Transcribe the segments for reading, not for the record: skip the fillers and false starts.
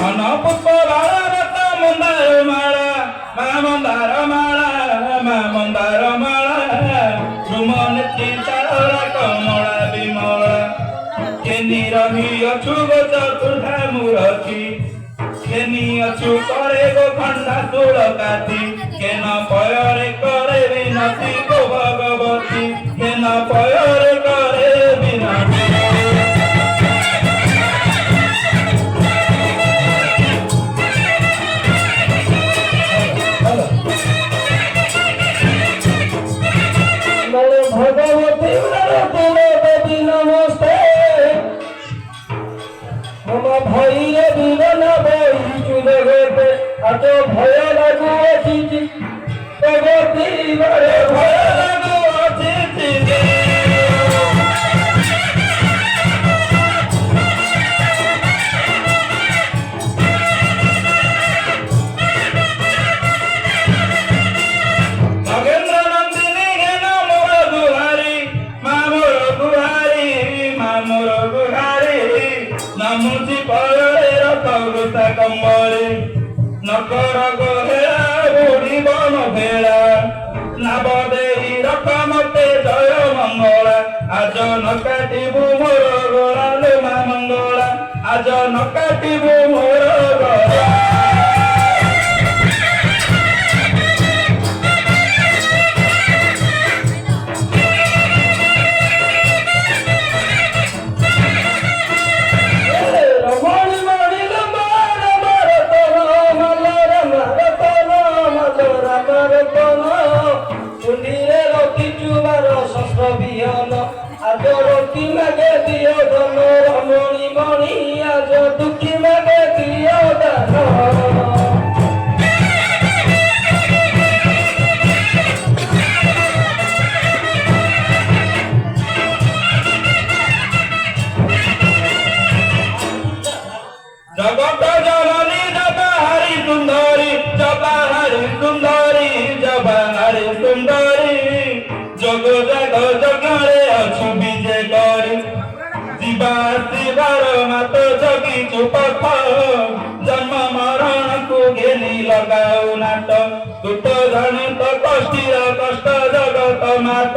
पुष्प भारत मंदार माला मा मंदार माला मा मंदार माला सुमन चिंतारा कमला विमला केनी रही अछु गो चतुर्धा मूर्ति केनी अछु करे गो खंडा तुल काती केन पयरे करे विनती गो भगवती केन पयरे करे विनती भगवती देवी नमस्ते मम भैरे विवन बही चुले अत भय लगू अच्छी भगवती बड़े भय लगू अच्छी मुझी परे रखा कमरे नकर गोहेला बुढ़ी बन भेड़ा नाब दे रख मते जय मंगला आज न काटिबू मोर गला लो मा मंगला आज न काटिबू मोर गला आज रोटी मगे दियो धन रमणी मणि आज दुखी मगे दियो धन जगत जननी जबाहरी सुंदरी जबाहरी सुंदरी जबाहरी सुंदरी जग जग जगरे अछु विजय करी जीवा शिवार मत जगी चुपथ जन्म मरण को घेनी लगाऊ नाट टूट जानु त कष्टीर कष्ट जगत मात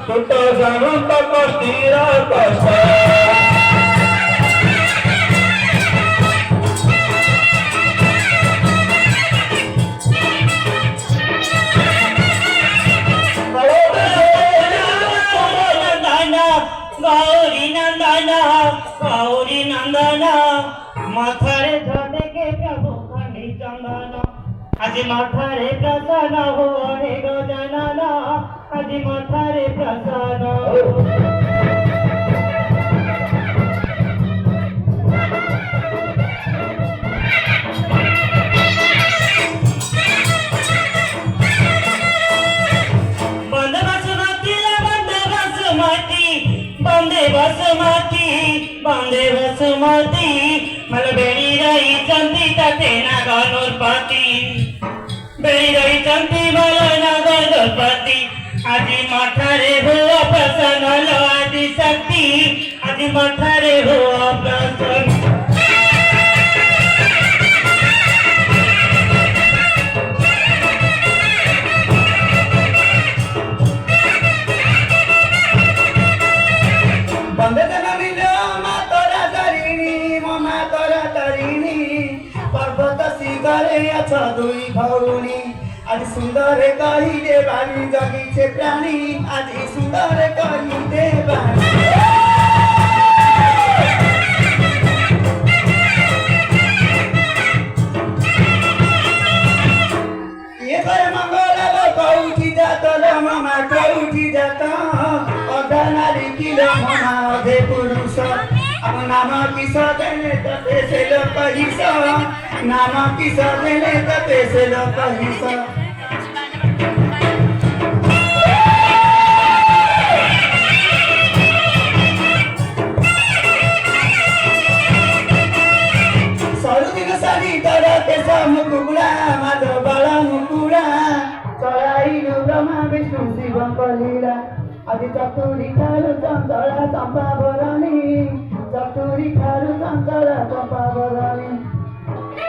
टूट जानु त कष्टीर कष्ट गौरी नंदन मथरे झटके प्रभु खंडी चंदन आज मथरे प्रसन्न हो रे गजानन आज मथरे प्रसन्न बंदे बसुमती मल बेड़ी रही चंदी तते नागनुर पति बेड़ी रही चंदी मल नागनुर पति आदि मठरे हुआ प्रसन्न लो आदि शक्ति आदि मठरे हुआ प्रसन्न बंदे जननी मातरा तरिणी ममा तोरा तरिणी पर्वत शिखरे अछ दुई भौणी आज सुंदर कहिले बानी जगिछे प्राणी आज सुंदर कहिले बानी ये करे मंगला लो कौठी जात लो ममा कौठी जात अधा नारी किलो ममा अधे पुरुष अब नाम किस देने तते से लो कहिस नाम किस देने तते से लो कहिस सरुदिन सारी तरह के मुकुड़ा माधव बाला मुकुड़ा चढ़ाइलु ब्रह्मा विष्णु शिव कलीला आदि चतुरी खालु चंचला चंपा भरणी चतुरी खालु चंचला चंपा भरणी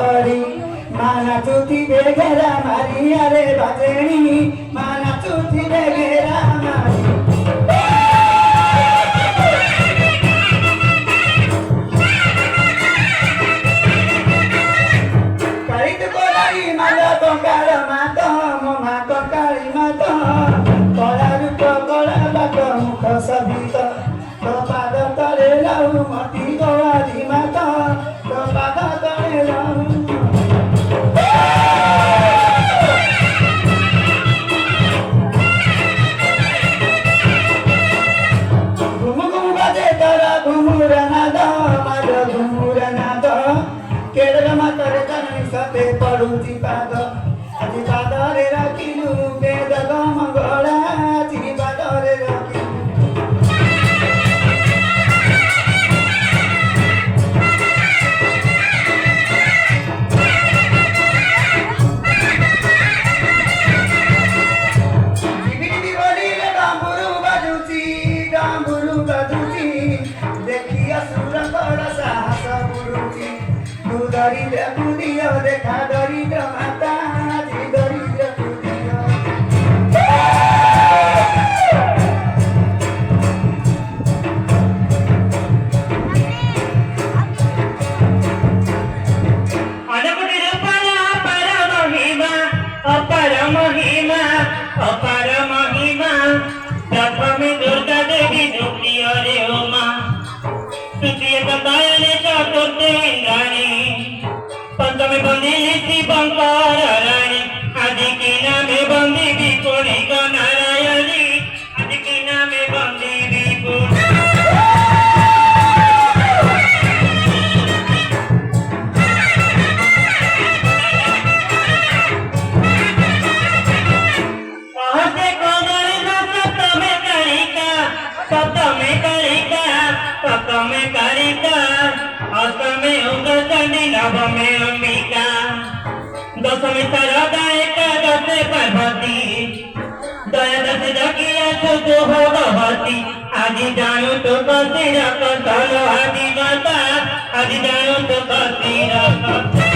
କରି ମାନା ଚୁଥିବେ ଘେରା ମାରି ଆରେ ବାଜେଣି ମାନା ଚୁଥିବେ ଘେରା ମାରି କାଳିତ କୋଲାଇ ମାଲ କଙ୍କାଳ ମାତ ମୋ ମାତ କାଳି ମାତ କଳା ରୂପ କଳା ବାଟ ମୁଖ ସଭିତ ତୋ ପାଦ ତଳେ ଲାଉ ମତି ଗୋଳାରି ମାତ ତୋ ପାଦ ତଳେ ଲାଉ ଘୁମୁ ଘୁମୁ ବାଜେ ତୋର ଘୁମୁର ନାଦ ମାଦ ଘୁମୁର ନାଦ କେଡ଼ର ମାତରେ କାନି ସତେ ପଡୁଛି ପାଦ ଆଜି ପାଦରେ ରଖିଲୁ ବେଦ ମଙ୍ଗଳା ଆଜି ପାଦରେ ରଖିଲୁ ଝିବିରି ବୋଲିଲେ ଡମ୍ବୁରୁ ବାଜୁଛି ଦେଖି ଅସୁରଙ୍କର ସାହସ ବୁଡୁଛି ତୁ ଧରିଲେ କୁଦିଅ ଦେଖା ଦରିଦ୍ର ମାତା ଆଜି ଦରିଦ୍ର କୁଦିଅ అనుకుని రూపాల అపర మహిమ ప్రథమే దుర్గా దేవి ద్వితీయ రే ఉమా তৃতীయ కథాయనే చతుర్థే ఇంద్రాణి पंचमे बंदी शिवंकर रानी आदि की नामे बंदी विपुणी नारायणी आदि की नामे बंदी विपुणी सप्तमे कारिका अष्टमे उग्रचंडी नवमे अंबिका दशमे शारदा एकादशे पार्वती त्रयोदशे दक्षिणा चतुर्थ भगवती आदि जानू तो कसीर कौशल आदि माता आदि जानू तो कसीर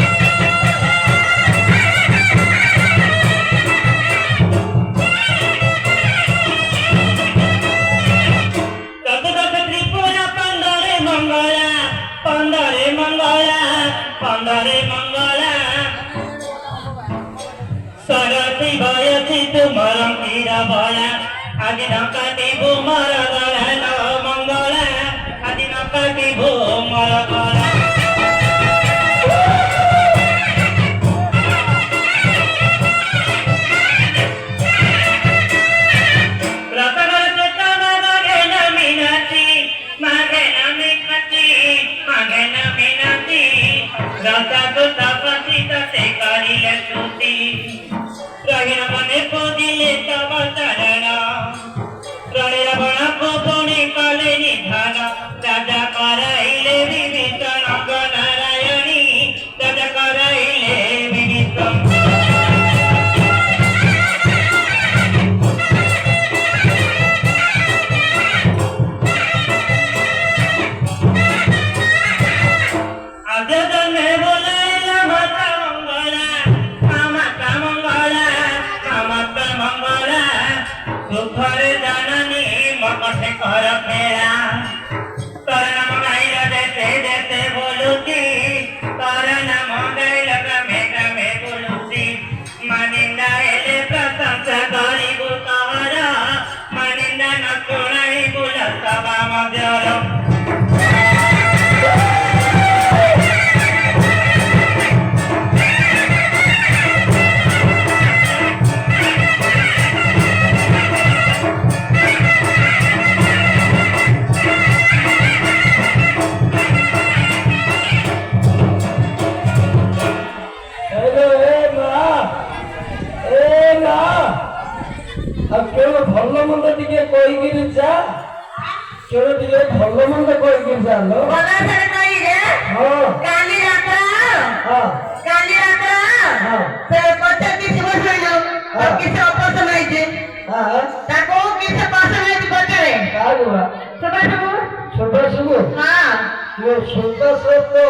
पंदरे मंगला सरस्वती भयसी तुमर कीरा भया आदि नकाटी भूमर गण मंगला आदि नकाटी भूमर गण रसा तो तपसी तसे करिले स्तुति रहिण मने पूजिले तव चरण प्रणय बण को पुनि कले निधान राजा कराइले विभीषण नारायणी राजा कराइले विभीषण सुखरे जननी मकटे कर फेरा तर नाम गाइल देते देते बोलुची तर नाम गाइल क्रमे क्रमे बोलुची मनिंदा एले प्रशंसा करिबु तोहर मनिंदा न शुणाइबु सभा मध्यर केवल भल मंद टिके कहीकि जा केवल टिके भल मंद कहीकि जानो बोला सर कही रे हां काली रात्रा हां से पत्ते किसी बस में लो और किसी ऑपरेशन में जे हां ताको किसी पास में भी बचे रे का हुआ सुबह छोटा सुबह हां वो छोटा सो तो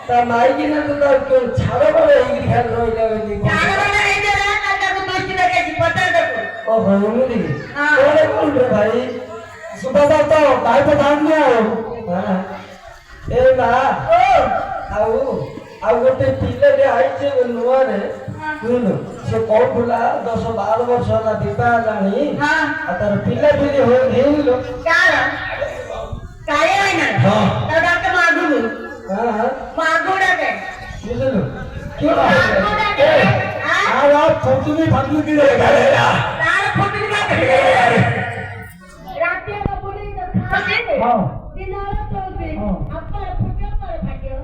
তা নাই কিনা তো তার কেউ ছাড়ো করে এই খেয়াল রইলে চারবেলা এই যে রাত আটাকে দোষী রেখেছি পচার দেখো ও হইনি দিকে হ্যাঁ। ওরে কোন রে ভাই সুবা দাও তো ভাই তো ধান নিও হ্যাঁ এ মা ଆଉ ଗୋଟେ ପିଲାଟେ ଆଇଛି ନୂଆରେ ଶୁଣୁ ସେ କହୁଥିଲା 10-12 ବର୍ଷ ହେଲା ବିବାହ ହେଲାଣି ହଁ ଆଉ ତାର ପିଲାପିଲି ହେଇନି ଲୋ କାର କାଳେ ଆଇନା ହଁ। ତା ଡାକେ ମାଗୁରୁ ହଁ ମାଗୁଡ଼ାକେ ବୁଝିଲୁ କି ମାଗୁଡ଼ାକେ ଆଉ ଫଟୁନି ଫାଟୁନି କି ଗାଡେ ତାର ଫଟୁନି ମାଗେ ରାତି ର ବୁଲି ଖାଏ ହଁ ଦିନର ଚୋଉବେ ହଁ। ଆପଣ ଫୁଟିଅ ପରେ ଫାଟିଅ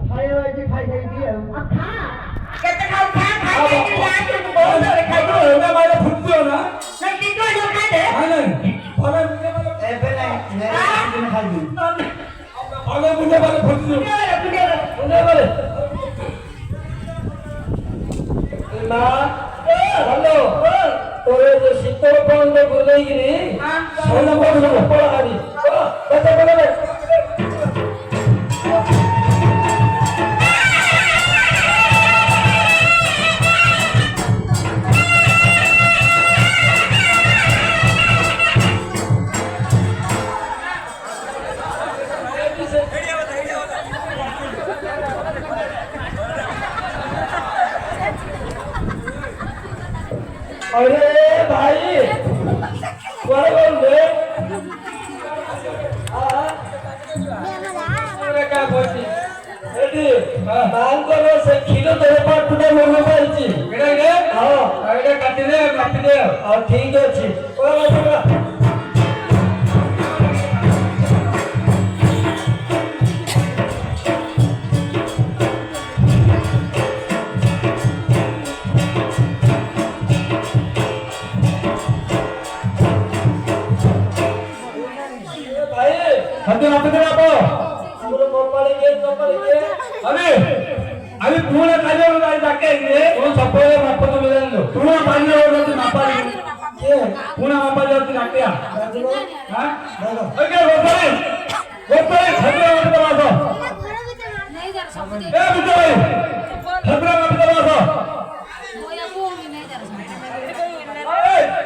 ଖାଇବା ଏଠି ଖାଇ ଖାଇକି ଆଉ ଖା କେତେ ଖାଉ ଖା ଖାଇ ଖାଇ ଯାଆନ୍ତୁ ବହୁତ ଧରେ ଖାଇବ ଏଇଟା ମାଇଲେ ଫୁଟିବ ନା ନା ଟିଟୁ ଯୋଉ ଖାଇଦେ ନାଇଁ ଫଳେ ଏବେ ନାଇଁ ଦିନ ଖାଇବି ଫଳେ ମୁଣ୍ଡେ ମାଇଲେ ଫୁଟିଯିବ ମା ହ୍ୟାଲୋ তোর যে শীতল পণ্ড গুলেইগিরি সোনা পড়লো পড়াবি কত বলবে अरे भाई बड़े बोल दे का बोलती एडी बांकर से खिलो देह पर टुडे मनो पाइची ଏଇଟା କେ हां ଏଇଟା କାଟିଦେ କାଟିଦେ और ठीक अछि ओ बाबा ହାତ ନାପିଦେ ବାପ ଆମର ମୋପାଳି କେ अरे अरे पूरा काजो गाड़ी जाके रे वो सपोरे माप तो मिलन लो पूरा पानी हो तो मापा के पूरा मापा जाती नाटिया राजलो हां दादा ओके गोपाल खतरा मत बासो ए बिजय